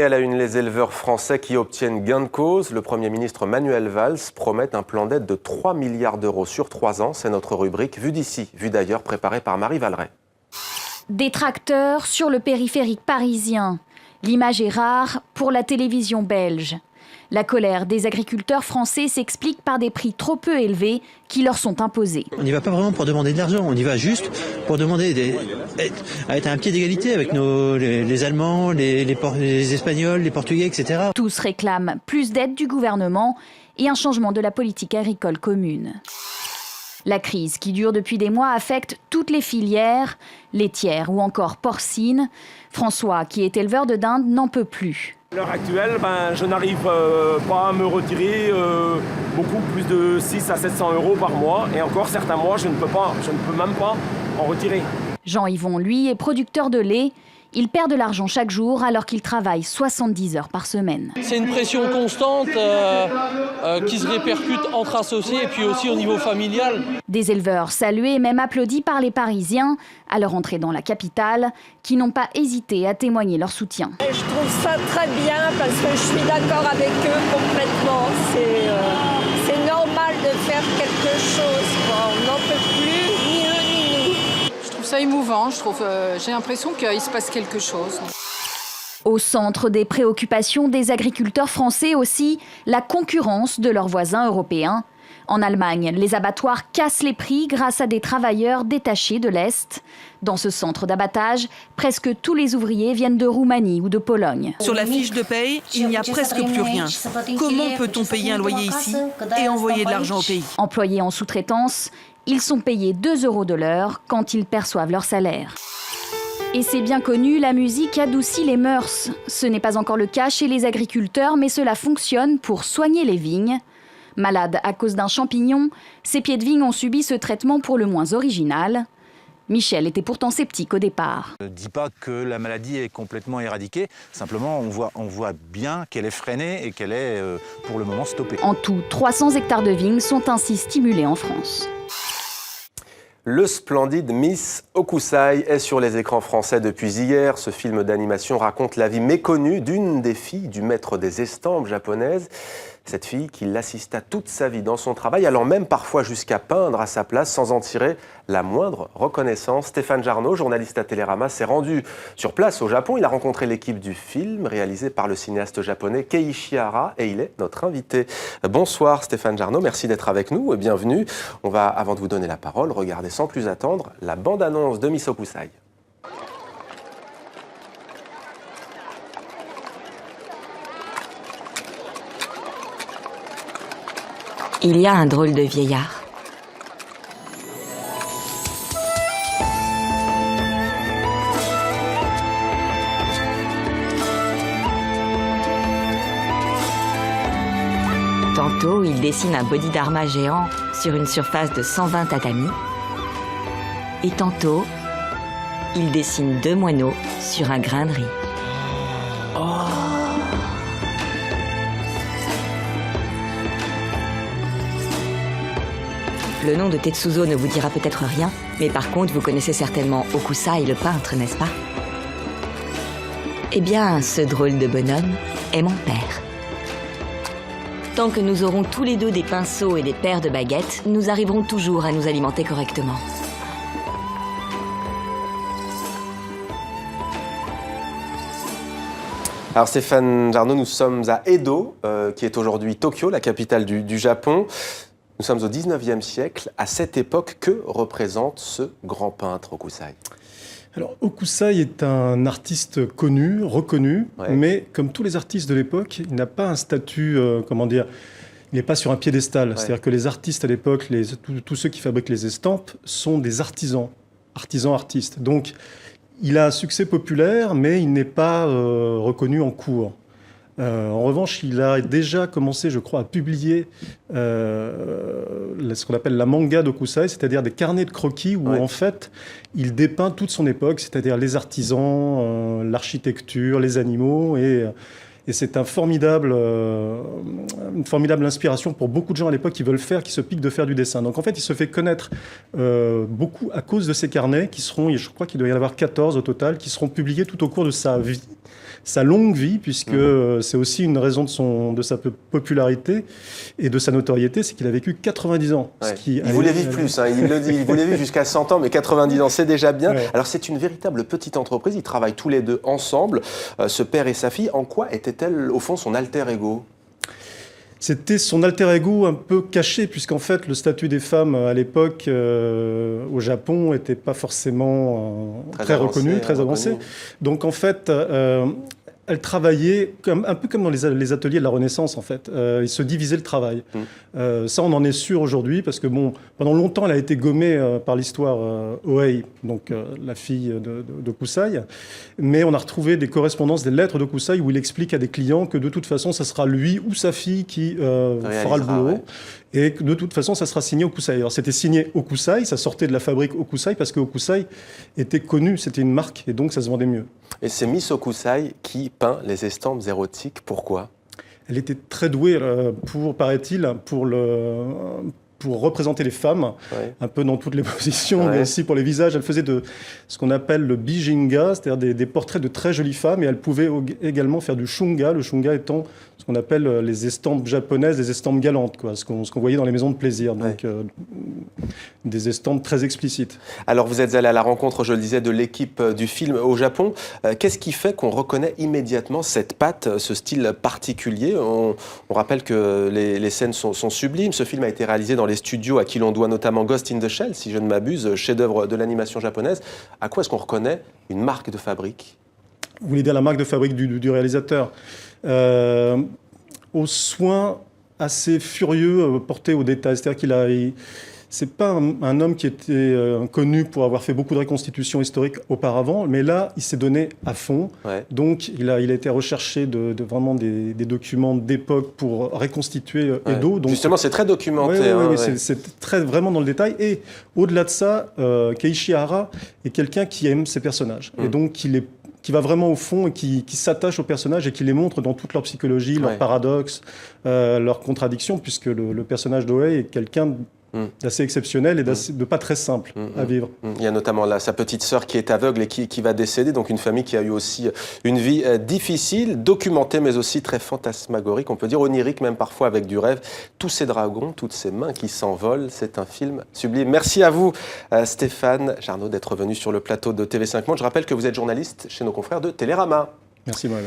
à la une, les éleveurs français qui obtiennent gain de cause. Le Premier ministre Manuel Valls promet un plan d'aide de 3 milliards d'euros sur 3 ans. C'est notre rubrique Vue d'ici, vue d'ailleurs, préparée par Marie Valeret. Des tracteurs sur le périphérique parisien. L'image est rare pour la télévision belge. La colère des agriculteurs français s'explique par des prix trop peu élevés qui leur sont imposés. On n'y va pas vraiment pour demander de l'argent, on y va juste pour demander à être à un pied d'égalité avec les Allemands, les Espagnols, les Portugais, etc. Tous réclament plus d'aide du gouvernement et un changement de la politique agricole commune. La crise qui dure depuis des mois affecte toutes les filières, laitières ou encore porcines. François, qui est éleveur de dinde, n'en peut plus. À l'heure actuelle, je n'arrive pas à me retirer beaucoup plus de 600 à 700 euros par mois. Et encore certains mois, je ne peux même pas en retirer. Jean-Yvon, lui, est producteur de lait. Il perd de l'argent chaque jour alors qu'il travaille 70 heures par semaine. C'est une pression constante qui se répercute entre associés et puis aussi au niveau familial. Des éleveurs salués et même applaudis par les Parisiens à leur entrée dans la capitale, qui n'ont pas hésité à témoigner leur soutien. Je trouve ça très bien parce que je suis d'accord avec eux complètement. C'est normal de faire quelque chose. On n'en peut plus, ni eux ni nous. Je trouve ça émouvant, j'ai l'impression qu'il se passe quelque chose. Au centre des préoccupations des agriculteurs français aussi, la concurrence de leurs voisins européens. En Allemagne, les abattoirs cassent les prix grâce à des travailleurs détachés de l'Est. Dans ce centre d'abattage, presque tous les ouvriers viennent de Roumanie ou de Pologne. Sur la fiche de paye, il n'y a presque plus rien. Comment peut-on payer un loyer ici et envoyer de l'argent au pays? Employés en sous-traitance, ils sont payés 2 € de l'heure quand ils perçoivent leur salaire. Et c'est bien connu, la musique adoucit les mœurs. Ce n'est pas encore le cas chez les agriculteurs, mais cela fonctionne pour soigner les vignes. Malades à cause d'un champignon, ces pieds de vigne ont subi ce traitement pour le moins original. Michel était pourtant sceptique au départ. Je ne dis pas que la maladie est complètement éradiquée, simplement on voit bien qu'elle est freinée et qu'elle est pour le moment stoppée. En tout, 300 hectares de vignes sont ainsi stimulés en France. Le splendide Miss Hokusai est sur les écrans français depuis hier. Ce film d'animation raconte la vie méconnue d'une des filles du maître des estampes japonaises. Cette fille qui l'assista toute sa vie dans son travail, allant même parfois jusqu'à peindre à sa place sans en tirer la moindre reconnaissance. Stéphane Jarno, journaliste à Télérama, s'est rendu sur place au Japon. Il a rencontré l'équipe du film réalisé par le cinéaste japonais Keiichi Hara et il est notre invité. Bonsoir Stéphane Jarno, merci d'être avec nous et bienvenue. On va, avant de vous donner la parole, regarder sans plus attendre la bande-annonce de Miss Hokusai. Il y a un drôle de vieillard. Tantôt, il dessine un bodhidharma géant sur une surface de 120 tatamis. Et tantôt, il dessine 2 moineaux sur un grain de riz. Le nom de Tetsuzo ne vous dira peut-être rien, mais par contre, vous connaissez certainement Hokusai, le peintre, n'est-ce pas? Eh bien, ce drôle de bonhomme est mon père. Tant que nous aurons tous les deux des pinceaux et des paires de baguettes, nous arriverons toujours à nous alimenter correctement. Alors Stéphane Jarno, nous sommes à Edo, qui est aujourd'hui Tokyo, la capitale du Japon. Nous sommes au 19e siècle. À cette époque, que représente ce grand peintre Hokusai? Alors, Hokusai est un artiste connu, reconnu, mais comme tous les artistes de l'époque, il n'a pas un statut, il n'est pas sur un piédestal. C'est-à-dire que les artistes à l'époque, tous ceux qui fabriquent les estampes, sont des artistes. Donc, il a un succès populaire, mais il n'est pas reconnu en cours. En revanche, il a déjà commencé, je crois, à publier ce qu'on appelle la manga d'Hokusai, c'est-à-dire des carnets de croquis où, en fait, il dépeint toute son époque, c'est-à-dire les artisans, l'architecture, les animaux, et c'est une formidable inspiration pour beaucoup de gens à l'époque qui se piquent de faire du dessin. Donc, en fait, il se fait connaître beaucoup à cause de ces carnets qui seront, je crois qu'il doit y en avoir 14 au total, qui seront publiés tout au cours de sa vie. sa longue vie, puisque c'est aussi une raison de sa popularité et de sa notoriété, c'est qu'il a vécu 90 ans. Ouais. Il voulait vivre plus, hein, il le dit, il voulait vivre jusqu'à 100 ans, mais 90 ans, c'est déjà bien. Ouais. Alors c'est une véritable petite entreprise, ils travaillent tous les deux ensemble, ce père et sa fille. En quoi était-elle, au fond, son alter ego ? C'était son alter ego un peu caché, puisqu'en fait, le statut des femmes à l'époque au Japon n'était pas forcément très reconnu, très avancé. Donc en fait, elle travaillait un peu comme dans les ateliers de la Renaissance, en fait. Ils se divisaient le travail. Ça, on en est sûr aujourd'hui, parce que bon, pendant longtemps, elle a été gommée par l'histoire Ohei, donc la fille de Kusai. Mais on a retrouvé des correspondances, des lettres de Kusai, où il explique à des clients que de toute façon, ça sera lui ou sa fille qui fera le boulot. Ouais. Et que de toute façon, ça sera signé Okusai. Alors, c'était signé Okusai, ça sortait de la fabrique Okusai, parce que Okusai était connu, c'était une marque, et donc ça se vendait mieux. Et c'est Miss Okusai qui peint les estampes érotiques. Pourquoi ? Elle était très douée, paraît-il, pour représenter les femmes, un peu dans toutes les positions, mais aussi pour les visages. Elle faisait de ce qu'on appelle le bijinga, c'est-à-dire des portraits de très jolies femmes, et elle pouvait également faire du shunga, le shunga étant ce qu'on appelle les estampes japonaises, les estampes galantes, quoi, ce qu'on voyait dans les maisons de plaisir, donc des estampes très explicites. Alors vous êtes allé à la rencontre, je le disais, de l'équipe du film au Japon. Qu'est-ce qui fait qu'on reconnaît immédiatement cette patte, ce style particulier ? On rappelle que les scènes sont sublimes. Ce film a été réalisé dans les studios à qui l'on doit notamment Ghost in the Shell, si je ne m'abuse, chef-d'œuvre de l'animation japonaise. À quoi est-ce qu'on reconnaît une marque de fabrique ? Vous voulez dire la marque de fabrique du réalisateur ? Aux soins assez furieux portés aux détails. C'est-à-dire c'est pas un homme qui était connu pour avoir fait beaucoup de reconstitutions historiques auparavant, mais là, il s'est donné à fond. Donc, il a été recherché de vraiment des documents d'époque pour reconstituer Edo. Donc, justement, c'est très documenté. C'est très vraiment dans le détail. Et au-delà de ça, Keiichi Hara est quelqu'un qui aime ses personnages. Et donc, qui va vraiment au fond et qui s'attache aux personnages et qui les montre dans toute leur psychologie, leurs paradoxes, leurs contradictions, puisque le personnage d'Ohei est quelqu'un d'assez exceptionnel et de pas très simple à vivre. Il y a notamment là sa petite sœur qui est aveugle et qui va décéder, donc une famille qui a eu aussi une vie difficile, documentée mais aussi très fantasmagorique, on peut dire onirique même parfois avec du rêve. Tous ces dragons, toutes ces mains qui s'envolent, c'est un film sublime. Merci à vous Stéphane Jarnaud d'être venu sur le plateau de TV5 Monde. Je rappelle que vous êtes journaliste chez nos confrères de Télérama. Merci Maël.